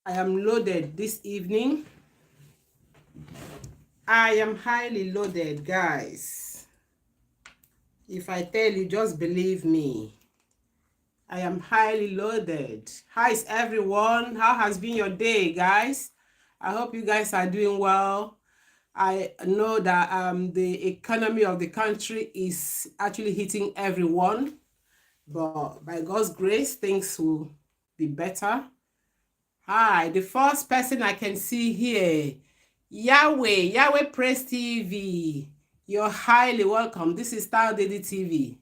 I am loaded this evening. I am highly loaded, guys. If I tell you, just believe me. I am highly loaded. How is everyone? How has been your day, guys? I hope you guys are doing well. I know that the economy of the country is actually hitting everyone, but by God's grace, things will be better. Hi, the first person I can see here, Yahweh Press TV. You're highly welcome. This is Style Daily TV.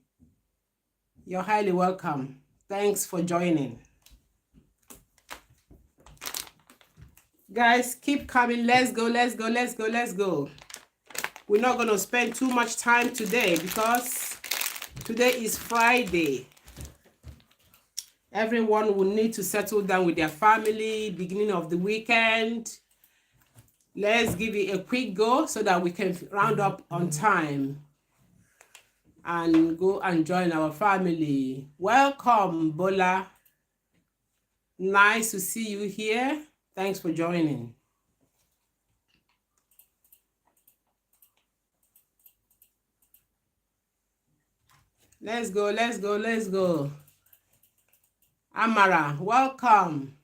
You're highly welcome. Thanks for joining. Guys, keep coming. Let's go, let's go, let's go, let's go. We're not going to spend too much time today because today is Friday. Everyone will need to settle down with their family, beginning of the weekend. Let's give it a quick go so that we can round up on time and go and join our family. Welcome, Bola. Nice to see you here. Thanks for joining. Let's go, let's go, let's go. Amara, welcome.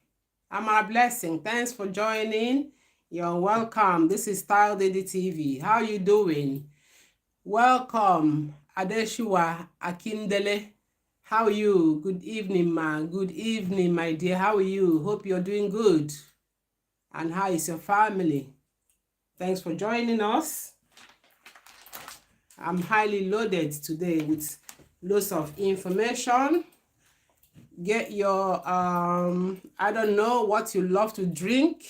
Amara Blessing, thanks for joining. You're welcome. This is Style Daily TV. How you doing? Welcome, Adeshua Akindele. How are you? Good evening, man. Good evening, my dear. How are you? Hope you're doing good. And how is your family? Thanks for joining us. I'm highly loaded today with lots of information. Get your, I don't know what you love to drink.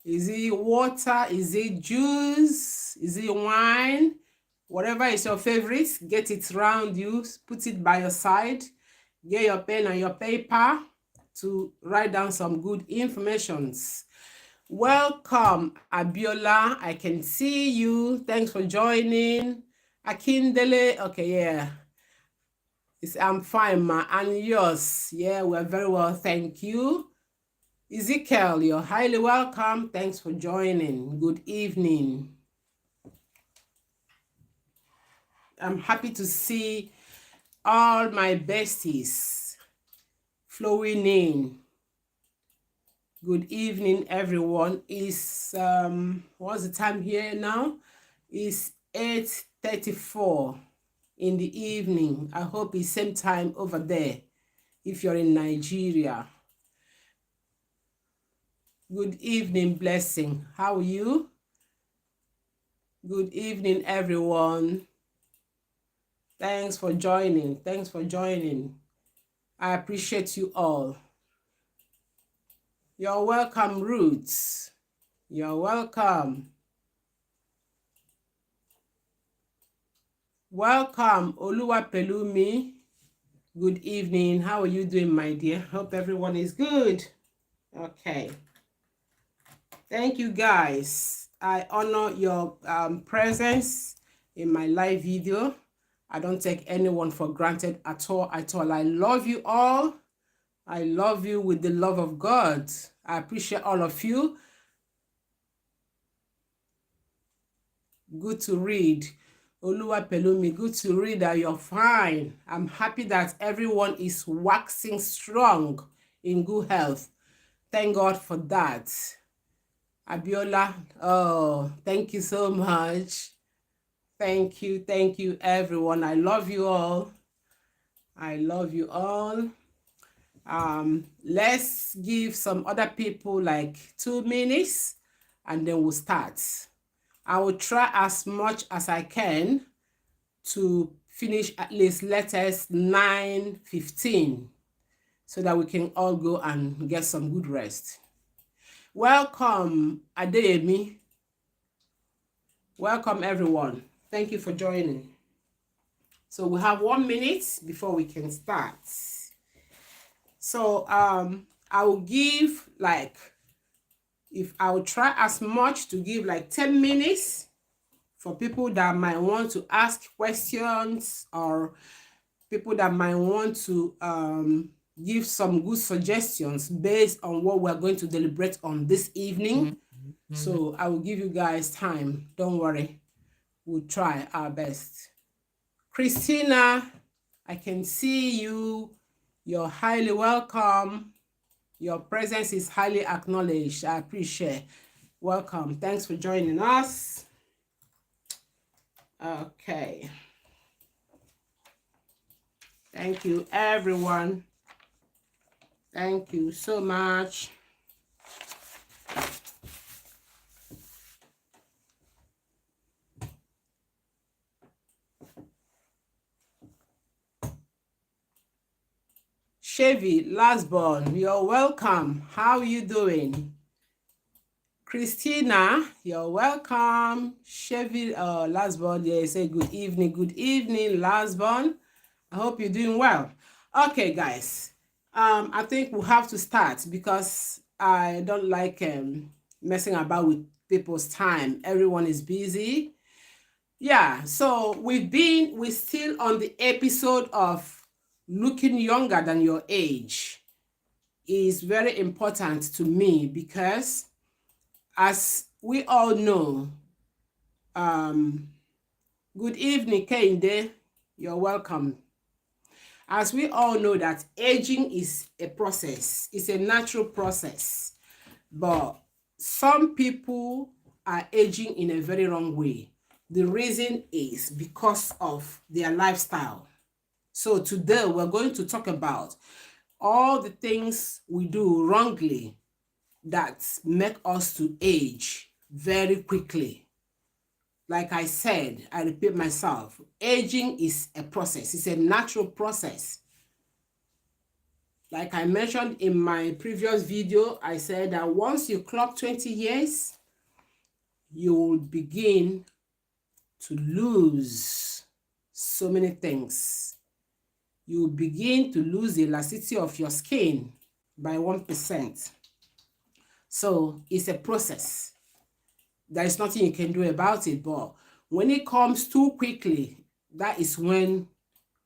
Is it water? Is it juice? Is it wine? Whatever is your favorite, get it around you. Put it by your side. Get your pen and your paper to write down some good informations. Welcome, Abiola. I can see you. Thanks for joining. Akindele. Okay, yeah. I'm fine, ma. And yours? Yeah, we're very well. Thank you. Ezekiel, you're highly welcome. Thanks for joining. Good evening. I'm happy to see all my besties flowing in. Good evening, everyone. It's what's the time here now? It's 8:34 in the evening. I hope it's same time over there if you're in Nigeria. Good evening, Blessing. How are you? Good evening, everyone. Thanks for joining. Thanks for joining. I appreciate you all. You're welcome, Roots. You're welcome. Welcome, Oluwapelumi. Good evening. How are you doing, my dear? Hope everyone is good. Okay. Thank you, guys. I honor your presence in my live video. I don't take anyone for granted at all, at all. I love you all. I love you with the love of God. I appreciate all of you. Good to read. Oluwapelumi, good to read that you're fine. I'm happy that everyone is waxing strong in good health. Thank God for that. Abiola, oh, thank you so much. Thank you, everyone. I love you all. I love you all. Let's give some other people like 2 minutes and then we'll start. I will try as much as I can to finish at least letters 9:15 so that we can all go and get some good rest. Welcome, Adeyemi. Welcome, everyone. Thank you for joining. So we have 1 minute before we can start. So I will give like, I will try as much to give like 10 minutes for people that might want to ask questions or people that might want to give some good suggestions based on what we're going to deliberate on this evening. So I will give you guys time. Don't worry. We'll try our best. Christina, I can see you. You're highly welcome. Your presence is highly acknowledged. I appreciate. Welcome. Thanks for joining us. Okay. Thank you, everyone. Thank you so much. Chevy, last born, you're welcome. How are you doing? Christina, you're welcome. Chevy, last born, yeah, say good evening, last born. I hope you're doing well. Okay, guys, I think we'll have to start because I don't like messing about with people's time. Everyone is busy. Yeah, so we're still on the episode of looking younger than your age. Is very important to me because as we all know, good evening, Kende, you're welcome. As we all know that aging is a process, it's a natural process, but some people are aging in a very wrong way. The reason is because of their lifestyle. So today we're going to talk about all the things we do wrongly that make us to age very quickly. Like I said, I repeat myself, aging is a process. It's a natural process. Like I mentioned in my previous video, I said that once you clock 20 years, you will begin to lose so many things. You begin to lose the elasticity of your skin by 1%. So it's a process. There is nothing you can do about it, but when it comes too quickly, that is when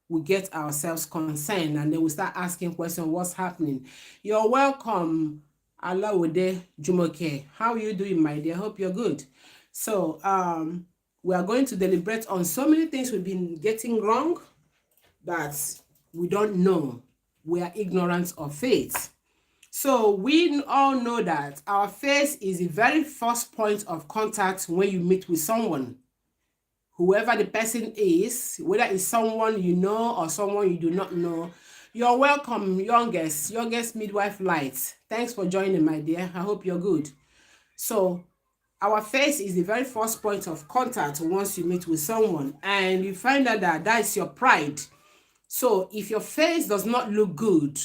we get ourselves concerned and then we start asking questions, what's happening? You're welcome, Alawode Jumoke. How are you doing, my dear? Hope you're good. So we are going to deliberate on so many things we've been getting wrong that we don't know. We are ignorant of it. So we all know that our face is the very first point of contact when you meet with someone. Whoever the person is, whether it's someone you know or someone you do not know, you're welcome, youngest midwife light. Thanks for joining, my dear. I hope you're good. So our face is the very first point of contact once you meet with someone, and you find out that that is your pride. So if your face does not look good,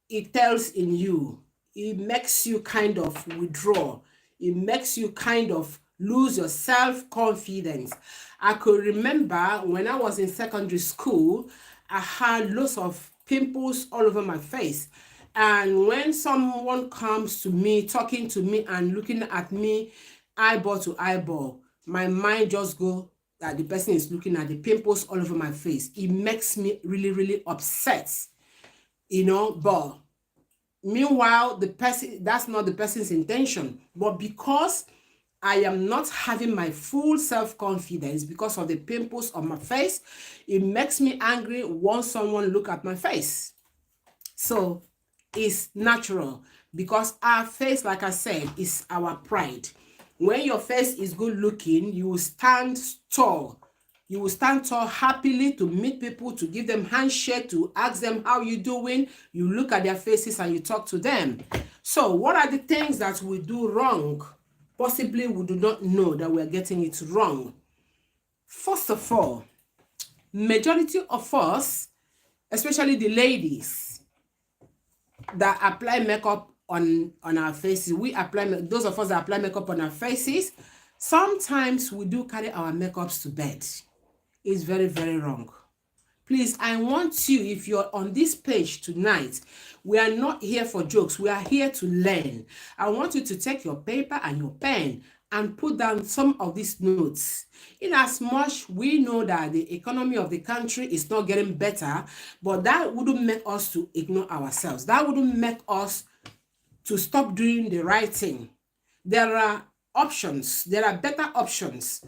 it tells in you. It makes you kind of withdraw. It makes you kind of lose your self-confidence. I could remember when I was in secondary school, I had lots of pimples all over my face. And when someone comes to me, talking to me and looking at me eyeball to eyeball, my mind just goes that the person is looking at the pimples all over my face. It makes me really, really upset, you know, but meanwhile, the person, that's not the person's intention. But because I am not having my full self-confidence because of the pimples on my face, it makes me angry once someone look at my face. So it's natural because our face, like I said, is our pride. When your face is good looking, you will stand tall. You will stand tall happily to meet people, to give them handshake, to ask them how you doing. You look at their faces and you talk to them. So what are the things that we do wrong? Possibly we do not know that we are getting it wrong. First of all, majority of us, especially the ladies that apply makeup on our faces, those of us that apply makeup on our faces, sometimes we do carry our makeups to bed. It's very, very wrong. Please, I want you, if you're on this page tonight, we are not here for jokes. We are here to learn. I want you to take your paper and your pen and put down some of these notes. In as much we know that the economy of the country is not getting better, but that wouldn't make us to ignore ourselves. That wouldn't make us to stop doing the right thing. There are options. There are better options.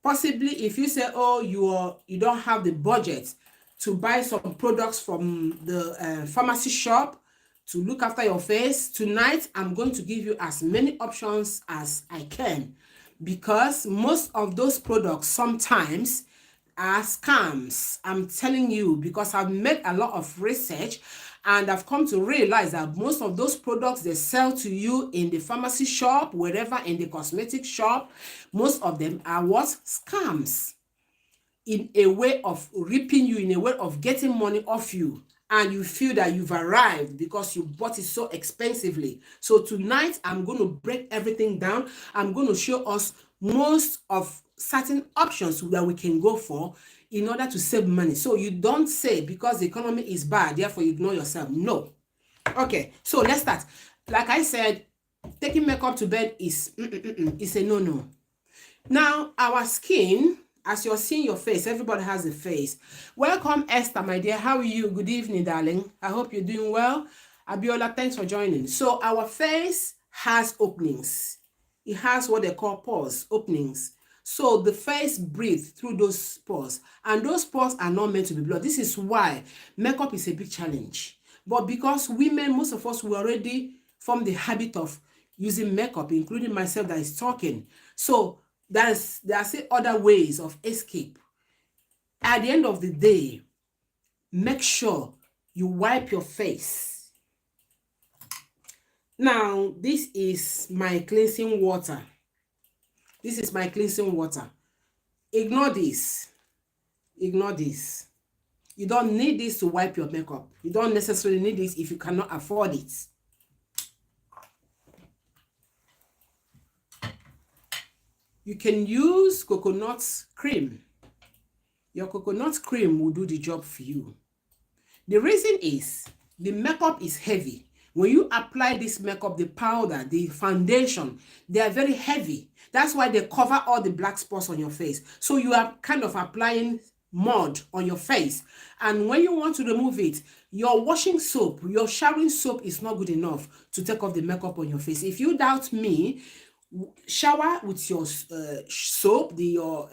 Possibly if you say, oh, you don't have the budget to buy some products from the pharmacy shop to look after your face, tonight I'm going to give you as many options as I can, because most of those products sometimes are scams. I'm telling you, because I've made a lot of research and I've come to realize that most of those products they sell to you in the pharmacy shop, wherever, in the cosmetic shop, most of them are what? Scams. In a way of ripping you, in a way of getting money off you. And you feel that you've arrived because you bought it so expensively. So tonight, I'm going to break everything down. I'm going to show us most of certain options that we can go for in order to save money. So you don't say because the economy is bad, therefore you ignore yourself. No. Okay, so let's start. Like I said, taking makeup to bed is a no-no. Now, our skin, as you're seeing your face, everybody has a face. Welcome, Esther, my dear. How are you? Good evening, darling. I hope you're doing well. Abiola, thanks for joining. So our face has openings. It has what they call pores, openings. So the face breathes through those pores, and those pores are not meant to be blocked. This is why makeup is a big challenge. But because women, most of us, we already formed the habit of using makeup, including myself that is talking. So there are still other ways of escape. At the end of the day, make sure you wipe your face. Now, this is my cleansing water. This is my cleansing water. Ignore this. Ignore this. You don't need this to wipe your makeup. You don't necessarily need this if you cannot afford it. You can use coconut cream. Your coconut cream will do the job for you. The reason is the makeup is heavy. When you apply this makeup, the powder, the foundation, they are very heavy. That's why they cover all the black spots on your face. So you are kind of applying mud on your face. And when you want to remove it, your washing soap, your showering soap is not good enough to take off the makeup on your face. If you doubt me, shower with your soap, your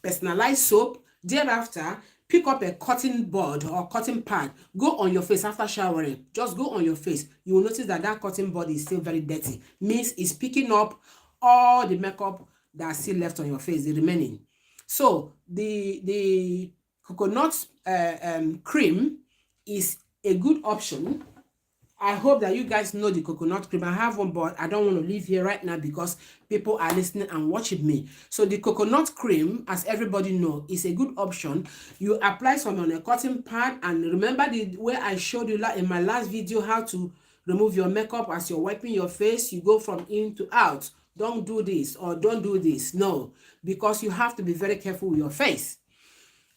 personalized soap. Thereafter, pick up a cotton bud or cotton pad. Go on your face after showering. Just go on your face. You will notice that that cotton bud is still very dirty. Means it's picking up all the makeup that's still left on your face, the remaining. So the coconut cream is a good option. I hope that you guys know the coconut cream. I have one, but I don't want to leave here right now because people are listening and watching me. So the coconut cream, as everybody knows, is a good option. You apply some on a cotton pad, and remember the way I showed you in my last video how to remove your makeup as you're wiping your face. You go from in to out. Don't do this or don't do this. No, because you have to be very careful with your face.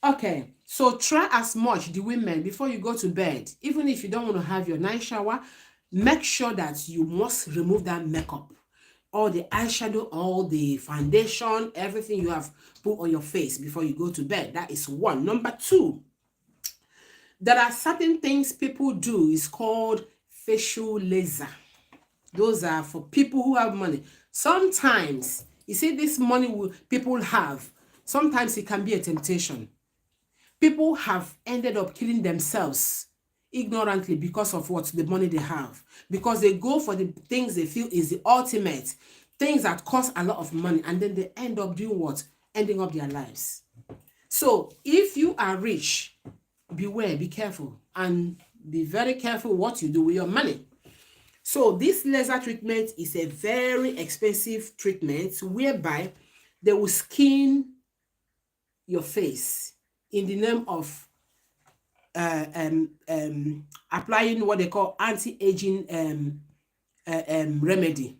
Okay, so try as much, the women, before you go to bed, even if you don't want to have your night shower, make sure that you must remove that makeup, all the eyeshadow, all the foundation, everything you have put on your face before you go to bed. That is one. Number two, there are certain things people do. It's called facial laser. Those are for people who have money. Sometimes, you see, this money people have, sometimes it can be a temptation. People have ended up killing themselves ignorantly because of what the money they have. Because they go for the things they feel is the ultimate, things that cost a lot of money, and then they end up doing what? Ending up their lives. So if you are rich, beware, be careful, and be very careful what you do with your money. So this laser treatment is a very expensive treatment whereby they will skin your face in the name of applying what they call anti-aging remedy.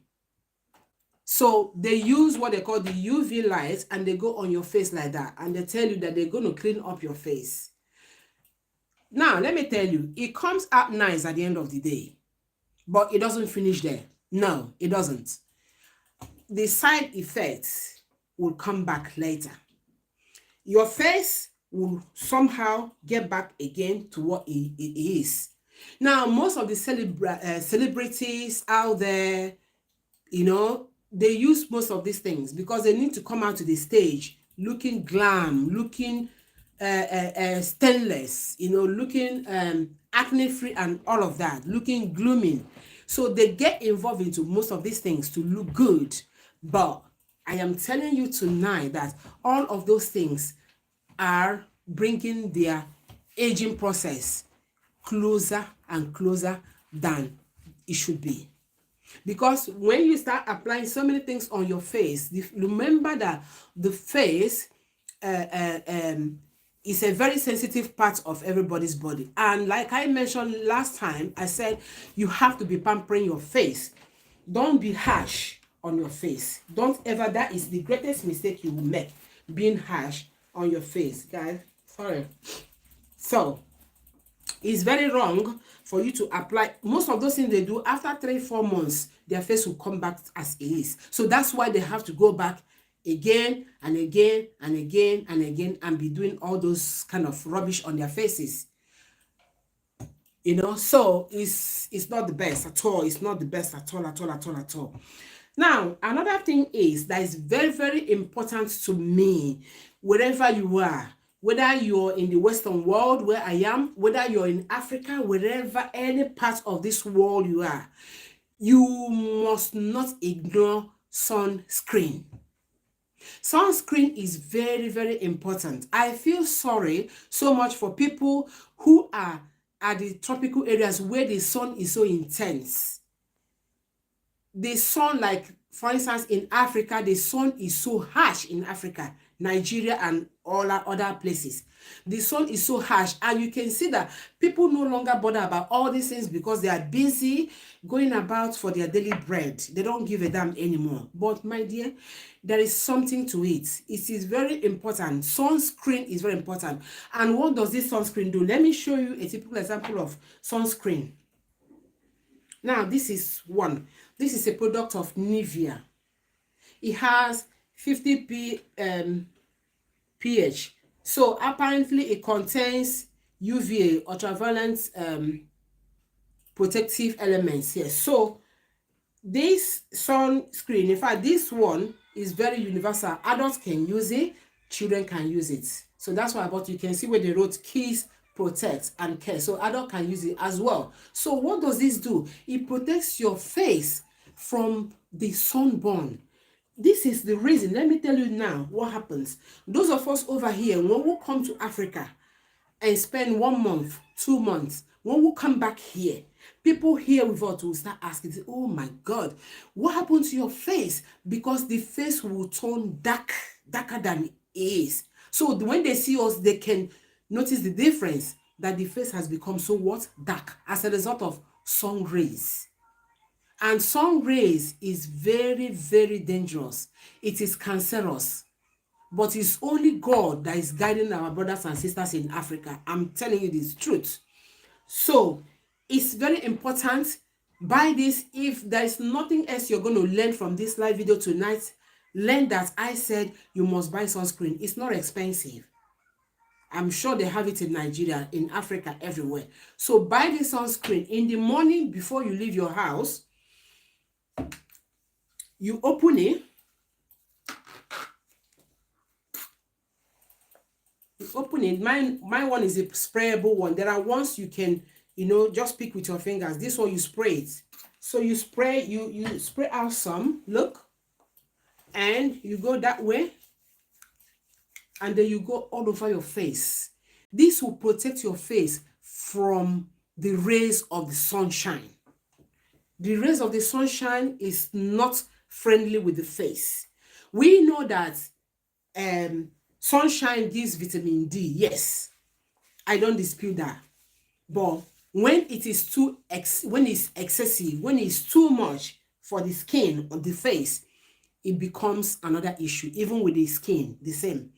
So they use what they call the UV light, and they go on your face like that, and they tell you that they're going to clean up your face. Now, let me tell you, it comes out nice at the end of the day, but it doesn't finish there. No, it doesn't. the side effects will come back later. Your face will somehow get back again to what it is. Now, most of the celebrities out there, you know, they use most of these things because they need to come out to the stage looking glam, looking stainless, you know, looking acne free and all of that, looking glooming. So they get involved into most of these things to look good. But I am telling you tonight that all of those things are bringing their aging process closer and closer than it should be. Because when you start applying so many things on your face, remember that the face is a very sensitive part of everybody's body. And like I mentioned last time, I said you have to be pampering your face. Don't be harsh on your face. Don't ever, that is the greatest mistake you will make, being harsh on your face, guys. Sorry. So it's very wrong for you to apply most of those things they do. After 3-4 months, their face will come back as it is. So that's why they have to go back again and again and again and again and be doing all those kind of rubbish on their faces. You know, so it's not the best at all. It's not the best at all. Now, another thing is that is very, very important to me, wherever you are, whether you're in the Western world where I am, whether you're in Africa, wherever, any part of this world you are, you must not ignore sunscreen. Sunscreen is very, very important. I feel sorry so much for people who are at the tropical areas where the sun is so intense. The sun, like for instance in Africa, the sun is so harsh in Africa, Nigeria and all other places. The sun is so harsh, and you can see that people no longer bother about all these things because they are busy going about for their daily bread. They don't give a damn anymore. But my dear, there is something to it. It is very important. Sunscreen is very important. And what does this sunscreen do? Let me show you a typical example of sunscreen. Now, this is one. This is a product of Nivea. It has 50 pH. So apparently it contains UVA, ultraviolet protective elements here. So this sunscreen, in fact, this one is very universal. Adults can use it, children can use it. So that's why I bought. You can see where they wrote Kids Protect and Care. So adult can use it as well. So what does this do? It protects your face from the sunburn. This is the reason. Let me tell you now what happens. Those of us over here, when we come to Africa and spend 1 month, 2 months, when we come back here, people here with us will start asking, oh my God, what happened to your face? Because the face will turn darker than it is. So when they see us, they can notice the difference, that the face has become so what? Dark, as a result of sun rays. And sun rays is very, very dangerous. It is cancerous. But it's only God that is guiding our brothers and sisters in Africa. I'm telling you this truth. So it's very important. Buy this. If there is nothing else you're going to learn from this live video tonight, learn that I said you must buy sunscreen. It's not expensive. I'm sure they have it in Nigeria, in Africa, everywhere. So buy this sunscreen in the morning before you leave your house. You open it. You open it. My one is a sprayable one. There are ones you can, you know, just pick with your fingers. This one you spray it. So you spray, you spray out some, look, and you go that way, and then you go all over your face. This will protect your face from the rays of the sunshine. The rays of the sunshine is not friendly with the face. We know that sunshine gives vitamin D. Yes, I don't dispute that. But when it is when it's excessive, when it's too much for the skin or the face, it becomes another issue. Even with the skin, the same.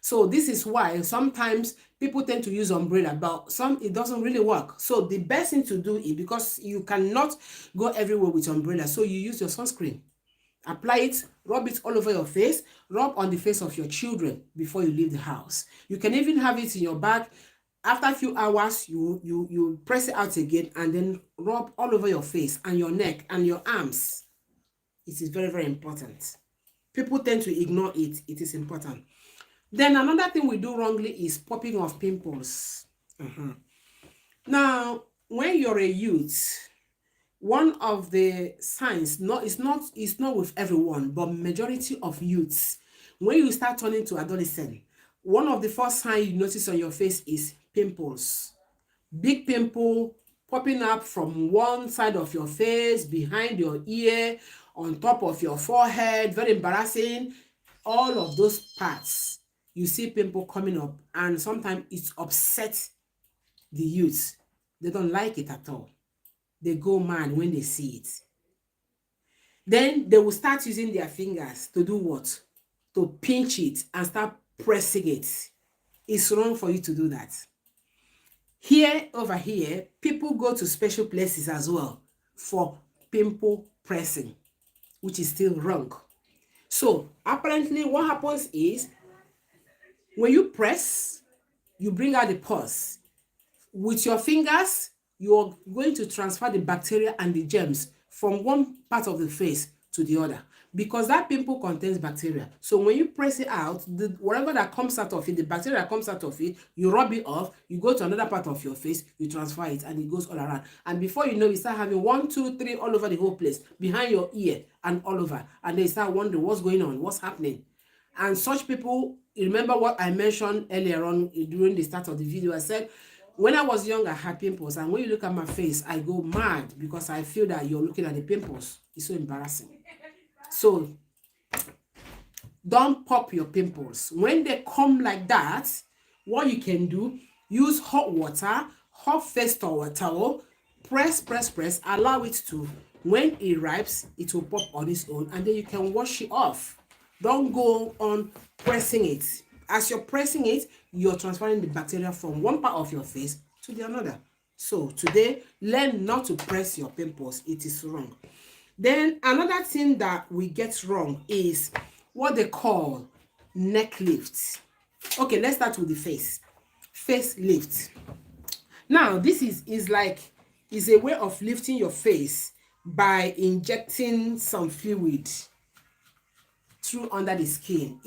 So this is why sometimes people tend to use umbrella, but it doesn't really work. So the best thing to do is, because you cannot go everywhere with umbrella, so you use your sunscreen. Apply it, rub it all over your face, rub on the face of your children before you leave the house. You can even have it in your bag. After a few hours, you press it out again and then rub all over your face and your neck and your arms. It is very, very important. People tend to ignore it. It is important. Then another thing we do wrongly is popping of pimples. Now, when you're a youth, one of the signs, it's not with everyone, but majority of youths, when you start turning to adolescent, one of the first signs you notice on your face is pimples. Big pimple popping up from one side of your face, behind your ear, on top of your forehead, very embarrassing. All of those parts, you see pimple coming up, and sometimes it upsets the youth. They don't like it at all. They go mad when they see it. Then they will start using their fingers to do what? To pinch it and start pressing it. It's wrong for you to do that. Here, over here, people go to special places as well for pimple pressing, which is still wrong. So apparently what happens is, when you press, you bring out the pus. With your fingers, you're going to transfer the bacteria and the germs from one part of the face to the other, because that pimple contains bacteria. So when you press it out, whatever that comes out of it, the bacteria that comes out of it, you rub it off, you go to another part of your face, you transfer it, and it goes all around. And before you know, you start having 1, 2, 3 all over the whole place, behind your ear and all over. And they start wondering what's going on, what's happening. And such people, you remember what I mentioned earlier on during the start of the video. I said, when I was young, I had pimples, and when you look at my face, I go mad because I feel that you're looking at the pimples. It's so embarrassing. So don't pop your pimples. When they come like that, what you can do, use hot water, hot face towel, press, allow it to, when it ripes, it will pop on its own, and then you can wash it off. Don't go on pressing it. As you're pressing it, you're transferring the bacteria from one part of your face to the another. So today, learn not to press your pimples. It is wrong. Then another thing that we get wrong is what they call neck lift. Okay, let's start with the face. Face lift. Now, this is a way of lifting your face by injecting some fluid through under the skin.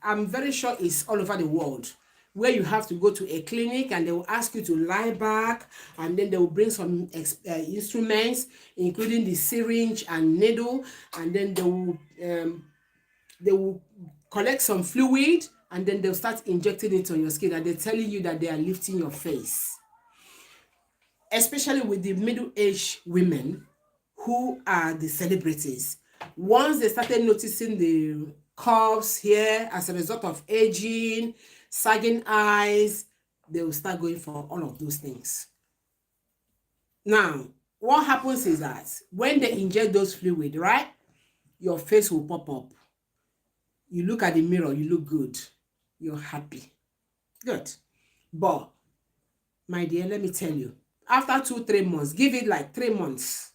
I'm very sure it's all over the world, where you have to go to a clinic and they will ask you to lie back, and then they will bring some instruments, including the syringe and needle, and then they will collect some fluid, and then they'll start injecting it on your skin, and they're telling you that they are lifting your face. Especially with the middle-aged women who are the celebrities. Once they started noticing the curves here as a result of aging, sagging eyes, they will start going for all of those things. Now, what happens is that when they inject those fluid, right, your face will pop up. You look at the mirror, you look good. You're happy. Good. But, my dear, let me tell you, after 2-3 months, give it like 3 months,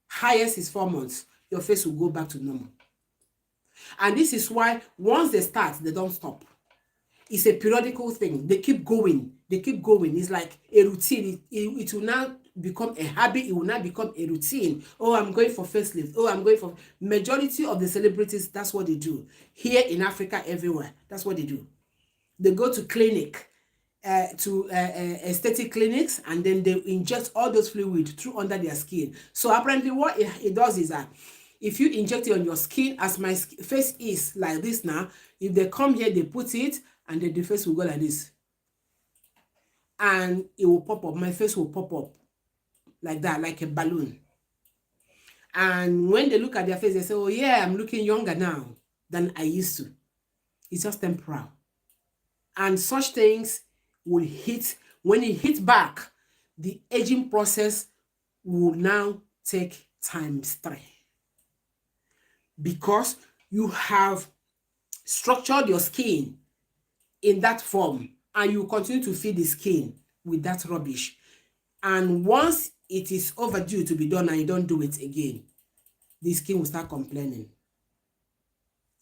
highest is 4 months, your face will go back to normal. And this is why once they start, they don't stop. It's a periodical thing. They keep going. It's like a routine. It will now become a habit. It will now become a routine. Oh, I'm going for facelift. Oh, I'm going for... Majority of the celebrities, that's what they do. Here in Africa, everywhere, that's what they do. They go to clinic, to aesthetic clinics, and then they inject all those fluids through under their skin. So apparently what it does is that if you inject it on your skin, as my face is like this now, if they come here, they put it, and then the face will go like this. And it will pop up. My face will pop up like that, like a balloon. And when they look at their face, they say, oh yeah, I'm looking younger now than I used to. It's just temporal. And such things will hit, when it hits back, the aging process will now take ×3. Because you have structured your skin in that form, and you continue to feed the skin with that rubbish. And once it is overdue to be done and you don't do it again, the skin will start complaining.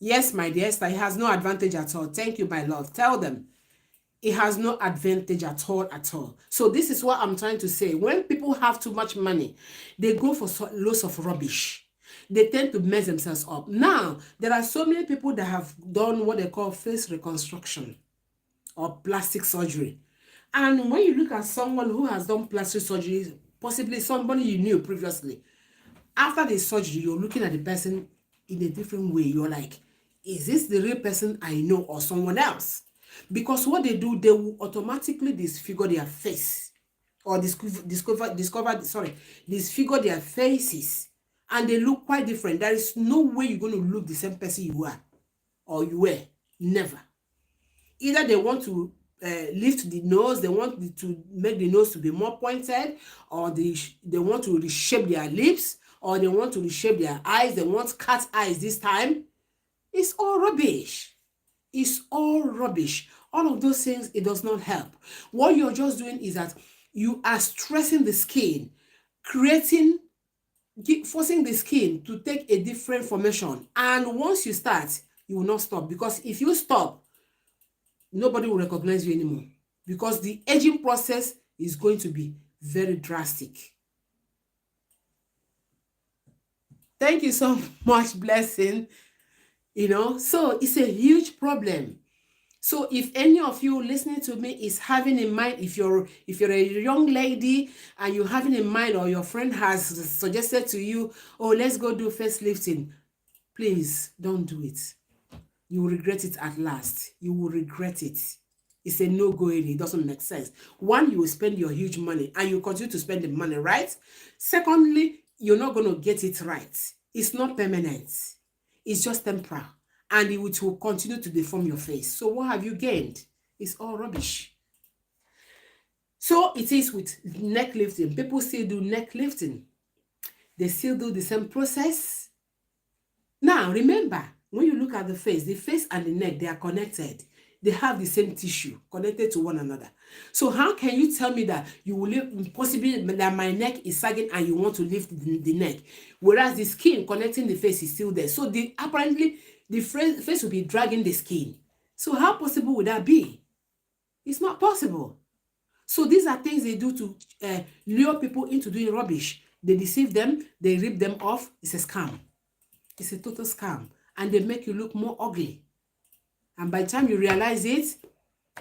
Yes, my dear Esther, it has no advantage at all. Thank you, my love. Tell them. It has no advantage at all, at all. So this is what I'm trying to say. When people have too much money, they go for loads of rubbish. They tend to mess themselves up. Now, there are so many people that have done what they call face reconstruction or plastic surgery. And when you look at someone who has done plastic surgery, possibly somebody you knew previously, after the surgery, you're looking at the person in a different way. You're like, is this the real person I know or someone else? Because what they do, they will automatically disfigure their face or disfigure their faces, and they look quite different. There is no way you're going to look the same person you are or you were. Never. Either they want to lift the nose, they want to make the nose to be more pointed, or they want to reshape their lips, or they want to reshape their eyes, they want cat eyes this time. It's all rubbish. It's all rubbish. All of those things, it does not help. What you're just doing is that you are stressing the skin, forcing the skin to take a different formation. And once you start, you will not stop. Because if you stop, nobody will recognize you anymore. Because the aging process is going to be very drastic. Thank you so much, Blessing. So it's a huge problem. So if any of you listening to me is having in mind, if you're a young lady and you're having in mind, or your friend has suggested to you, oh, let's go do facelifting, please don't do it. You will regret it at last. You will regret it. It's a no-go. It doesn't make sense. One, you will spend your huge money and you continue to spend the money, right? Secondly, you're not going to get it right. It's not permanent. It's just temporary, and it will continue to deform your face. So what have you gained? It's all rubbish. So it is with neck lifting. People still do neck lifting. They still do the same process. Now, remember, when you look at the face and the neck, they are connected. They have the same tissue connected to one another. So how can you tell me that you will lift, possibly that my neck is sagging and you want to lift the neck, whereas the skin connecting the face is still there? So apparently the face will be dragging the skin. So how possible would that be? It's not possible. So these are things they do to lure people into doing rubbish. They deceive them, they rip them off. It's a scam. It's a total scam. And they make you look more ugly. And by the time you realize it,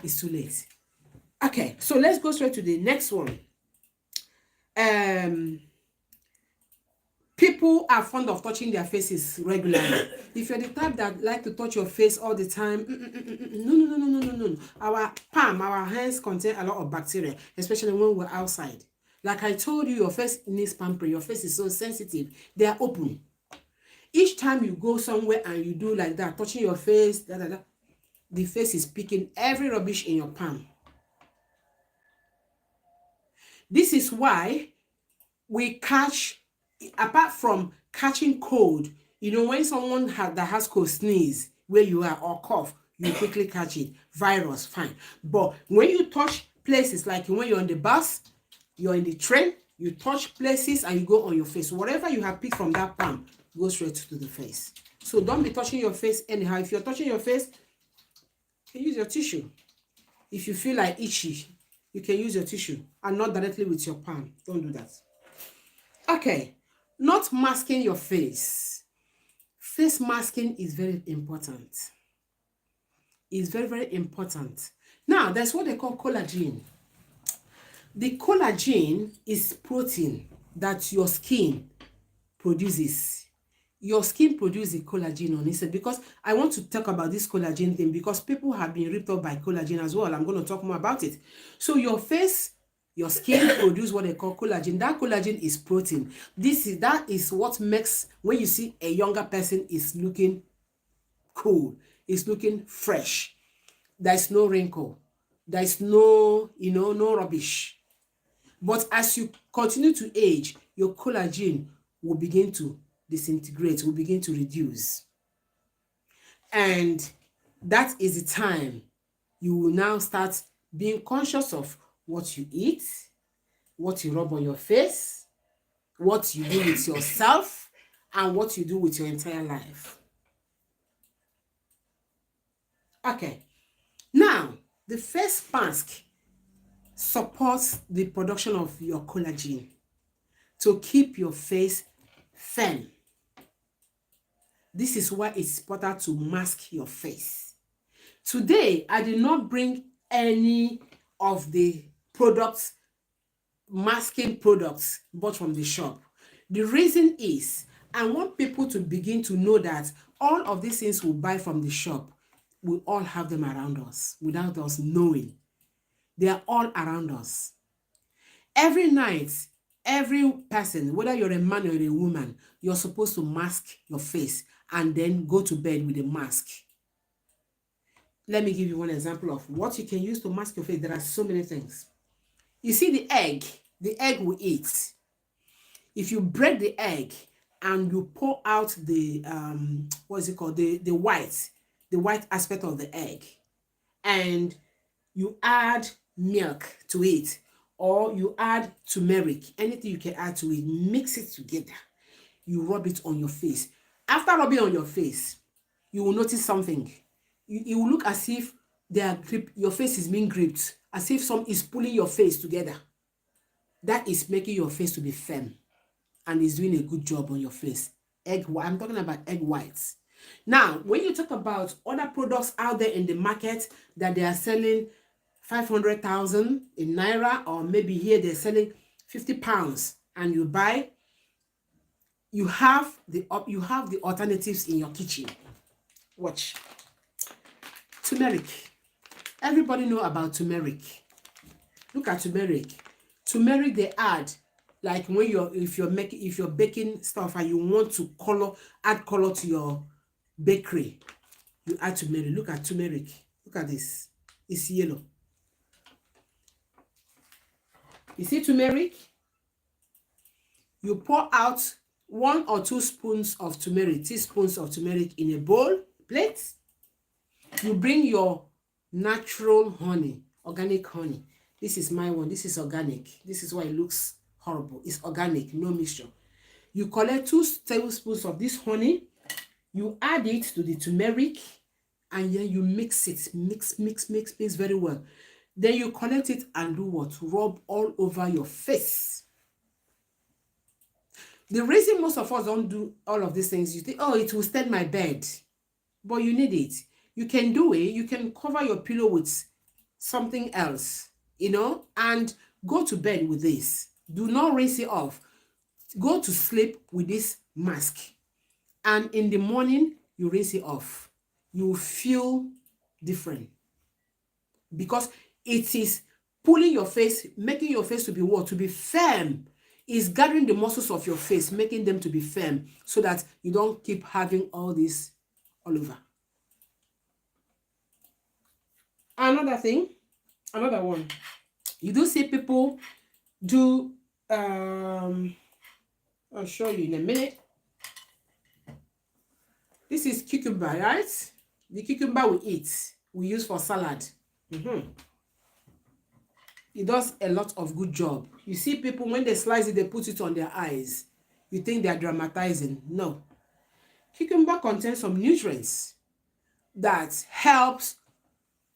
it's too late. Okay, so let's go straight to the next one. People are fond of touching their faces regularly. If you're the type that like to touch your face all the time, no. Our hands contain a lot of bacteria, especially when we're outside. Like I told you, your face needs pampering. Your face is so sensitive. They are open. Each time you go somewhere and you do like that, touching your face, the face is picking every rubbish in your palm. This is why we catch, apart from catching cold, when someone that has cold sneeze where you are or cough, you quickly catch it. Virus, fine. But when you touch places, like when you're on the bus, you're in the train, you touch places and you go on your face. Whatever you have picked from that palm, go straight to the face. So don't be touching your face anyhow. If you're touching your face, you can use your tissue. If you feel like itchy, you can use your tissue and not directly with your palm. Don't do that. Okay, not masking your face. Face masking is very important. It's very, very important. Now, that's what they call collagen. The collagen is protein that your skin produces. Your skin produces the collagen on it. Because I want to talk about this collagen thing, because people have been ripped off by collagen as well. I'm going to talk more about it. So your face, your skin produce what they call collagen. That collagen is protein. That is what makes, when you see a younger person is looking cool, is looking fresh. There's no wrinkle. There's no, no rubbish. But as you continue to age, your collagen will begin to disintegrate, will begin to reduce. And that is the time you will now start being conscious of what you eat, what you rub on your face, what you do with yourself, and what you do with your entire life. Okay. Now, the face mask supports the production of your collagen to keep your face firm. This is why it's important to mask your face. Today, I did not bring any of the products, masking products, bought from the shop. The reason is, I want people to begin to know that all of these things we buy from the shop, we all have them around us without us knowing. They are all around us. Every night, every person, whether you're a man or a woman, you're supposed to mask your face and then go to bed with a mask. Let me give you one example of what you can use to mask your face. There are so many things. You see the egg we eat. If you break the egg and you pour out the, what is it called? The white aspect of the egg, and you add milk to it, or you add turmeric, anything you can add to it, mix it together. You rub it on your face. After rubbing on your face, you will notice something. It will look as if your face is being gripped, as if some is pulling your face together. That is making your face to be firm and is doing a good job on your face. I'm talking about egg whites. Now, when you talk about other products out there in the market that they are selling 500,000 in naira, or maybe here they're selling 50 pounds, and you buy, you have the alternatives in your kitchen. Watch. Turmeric. Everybody know about turmeric. Look at turmeric. Turmeric they add, like when if you're baking stuff and you want to add color to your bakery, you add turmeric. Look at turmeric. Look at this. It's yellow. You see turmeric? You pour out 1 or 2 spoons of turmeric, teaspoons of turmeric in a bowl, plate. You bring your natural honey, organic honey. This is my one. This is organic. This is why it looks horrible. It's organic, no mixture. You collect 2 tablespoons of this honey. You add it to the turmeric, and then you mix it. Mix very well. Then you collect it and do what? Rub all over your face. The reason most of us don't do all of these things, you think, oh, it will stain my bed. But you need it. You can do it. You can cover your pillow with something else, and go to bed with this. Do not rinse it off. Go to sleep with this mask. And in the morning, you rinse it off. You will feel different. Because it is pulling your face, making your face to be what? To be firm. Is gathering the muscles of your face, making them to be firm, so that you don't keep having all this all over. Another one. You do see people do, I'll show you in a minute. This is cucumber, right? The cucumber we use for salad. It does a lot of good job. You see people, when they slice it, they put it on their eyes. You think they are dramatizing. No. Cucumber contains some nutrients that helps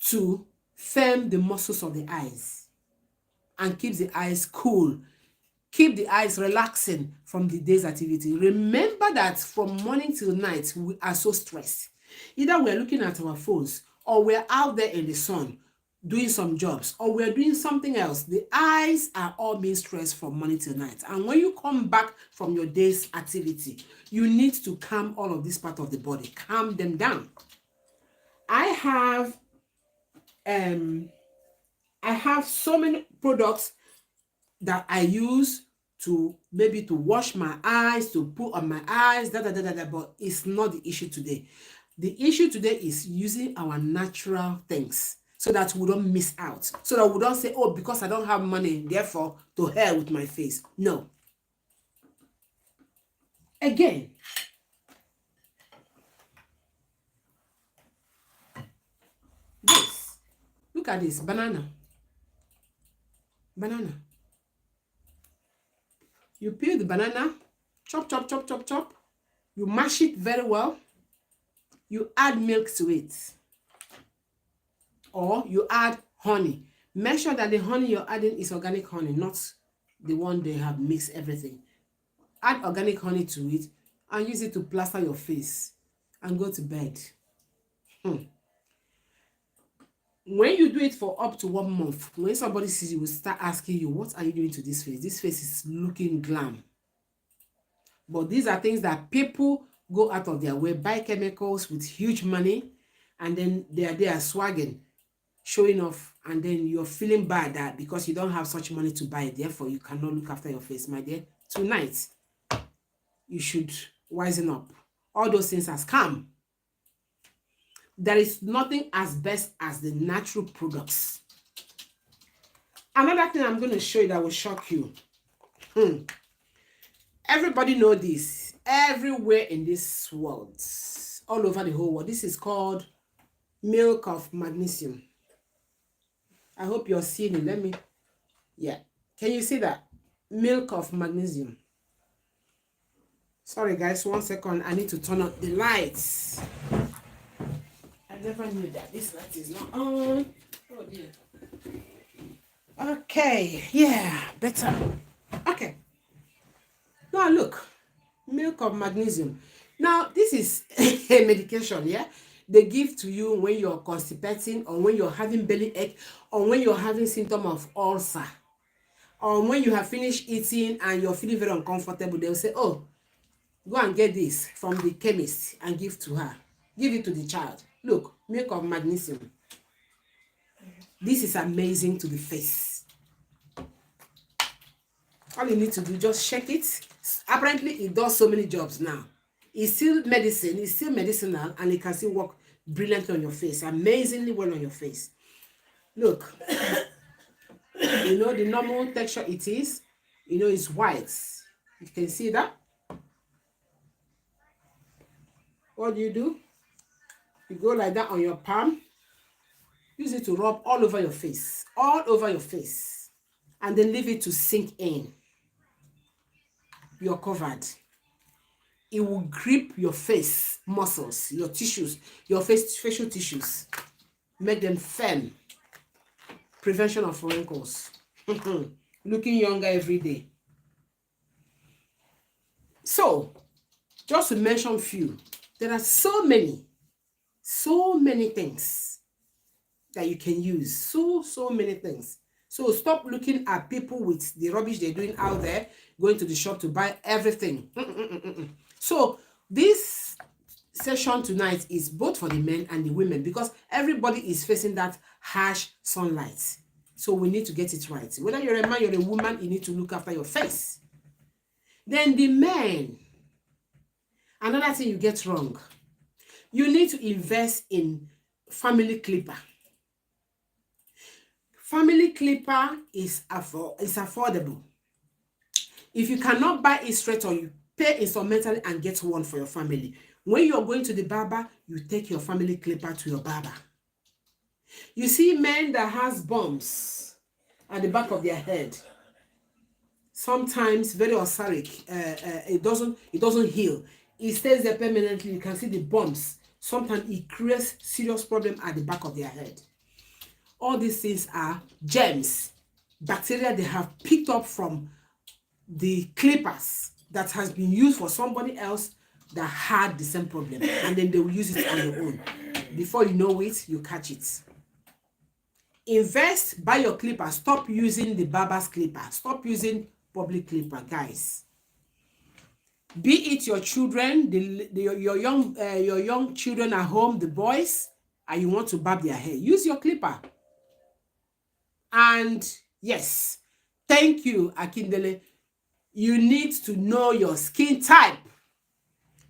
to firm the muscles of the eyes and keeps the eyes cool. Keep the eyes relaxing from the day's activity. Remember that from morning till night, we are so stressed. Either we're looking at our phones, or we're out there in the sun doing some jobs, or we're doing something else. The eyes are all being stressed from morning till night. And when you come back from your day's activity, you need to calm all of this part of the body. Calm them down. I have so many products that I use to wash my eyes, to put on my eyes, but it's not the issue today. The issue today is using our natural things so that we don't miss out. So that we don't say, oh, because I don't have money, therefore, to hell with my face. No. Again, this. Look at this. Banana. You peel the banana, chop. You mash it very well. You add milk to it. Or you add honey. Make sure that the honey you're adding is organic honey, not the one they have mixed everything. Add organic honey to it and use it to plaster your face and go to bed. When you do it for up to 1 month, when somebody sees you, will start asking you, what are you doing to this face? This face is looking glam. But these are things that people go out of their way, buy chemicals with huge money, and then they are there swagging, showing off, and then you're feeling bad that because you don't have such money to buy it, therefore you cannot look after your face. My dear, tonight, you should wisen up. All those things are scam. There is nothing as best as the natural products. Another thing I'm going to show you that will shock you. Everybody know this. Everywhere in this world, all over the whole world, this is called milk of magnesium. I hope you're seeing it. Let me, yeah. Can you see that? Milk of magnesium. Sorry guys, 1 second. I need to turn on the lights. I never knew that this light is not on. Oh dear. Okay, yeah, better. Okay. Now look, milk of magnesium. Now this is a medication, yeah? They give to you when you're constipating, or when you're having belly ache, or when you're having symptom of ulcer, or when you have finished eating and you're feeling very uncomfortable. They'll say, oh, go and get this from the chemist and give to her. Give it to the child. Look, milk of magnesium. This is amazing to the face. All you need to do, just check it. Apparently, it does so many jobs now. It's still medicine, it's still medicinal, and it can still work brilliantly on your face, amazingly well on your face. Look, you know the normal texture it is, you know it's white. You can see that. What do? You go like that on your palm. Use it to rub all over your face, and then leave it to sink in. You're covered. It will grip your face muscles, your tissues, your facial tissues, make them firm. Prevention of wrinkles. Looking younger every day. So, just to mention few, there are so many things that you can use. So many things. So stop looking at people with the rubbish they're doing out there, going to the shop to buy everything. So this session tonight is both for the men and the women, because everybody is facing that harsh sunlight. So we need to get it right. Whether you're a man, you're a woman, you need to look after your face. Then the men, another thing you get wrong, you need to invest in family clipper. Family clipper is affordable. If you cannot buy it straight on, you pay instrumentally and get one for your family. When you're going to the barber, you take your family clipper to your barber. You see men that has bumps at the back of their head. Sometimes very ossaric. It doesn't heal. It stays there permanently. You can see the bumps. Sometimes it creates serious problem at the back of their head. All these things are germs, bacteria they have picked up from the clippers that has been used for somebody else that had the same problem, and then they will use it on your own. Before you know it, you catch it. Invest, buy your clipper. Stop using the barber's clipper. Stop using public clipper, guys. Be it your children, your young children at home, the boys, and you want to barb their hair, use your clipper. And yes, thank you, Akindele. You need to know your skin type.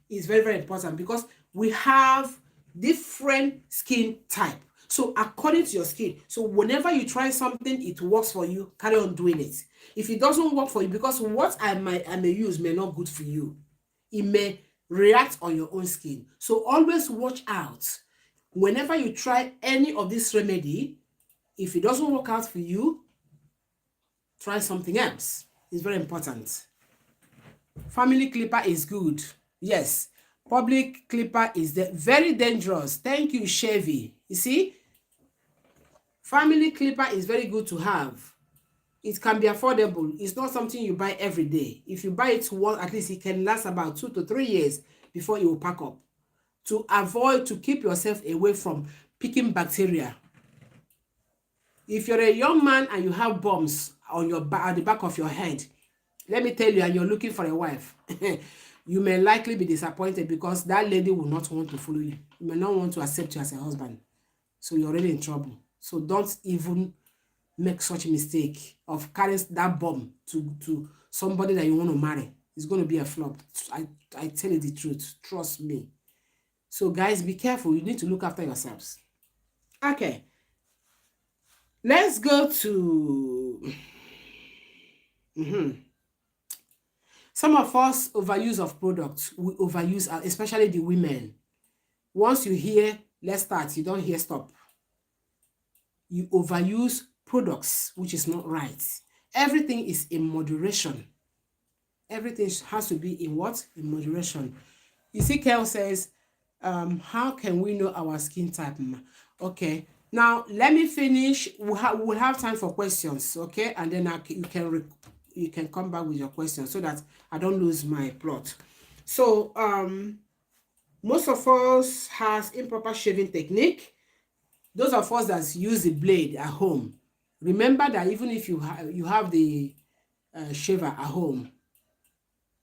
It's very, very important, because we have different skin type. So according to your skin, so whenever you try something, it works for you, carry on doing it. If it doesn't work for you, because what I may use may not good for you, it may react on your own skin. So always watch out. Whenever you try any of this remedy, if it doesn't work out for you, try something else. It's very important. Family clipper is good. Yes. Public clipper is very dangerous. Thank you, Chevy. You see, family clipper is very good to have. It can be affordable. It's not something you buy every day. If you buy it once, at least it can last about 2 to 3 years before it will pack up. To keep yourself away from picking bacteria. If you're a young man and you have bumps on your at the back of your head, let me tell you, and you're looking for a wife, you may likely be disappointed because that lady will not want to follow you. You may not want to accept you as a husband. So you're already in trouble. So don't even make such a mistake of carrying that bomb to somebody that you want to marry. It's going to be a flop. I tell you the truth. Trust me. So guys, be careful. You need to look after yourselves. Okay. Let's go to... Some of us overuse of products. We overuse, especially the women. Once you hear, let's start, you don't hear stop. You overuse products, which is not right. Everything is in moderation. Everything has to be in what? In moderation. You see, Kel says, how can we know our skin type? Okay. Now, let me finish. We'll have time for questions, okay? And then you can come back with your questions so that I don't lose my plot. So, most of us has improper shaving technique. Those of us that use the blade at home, remember that even if you have the shaver at home,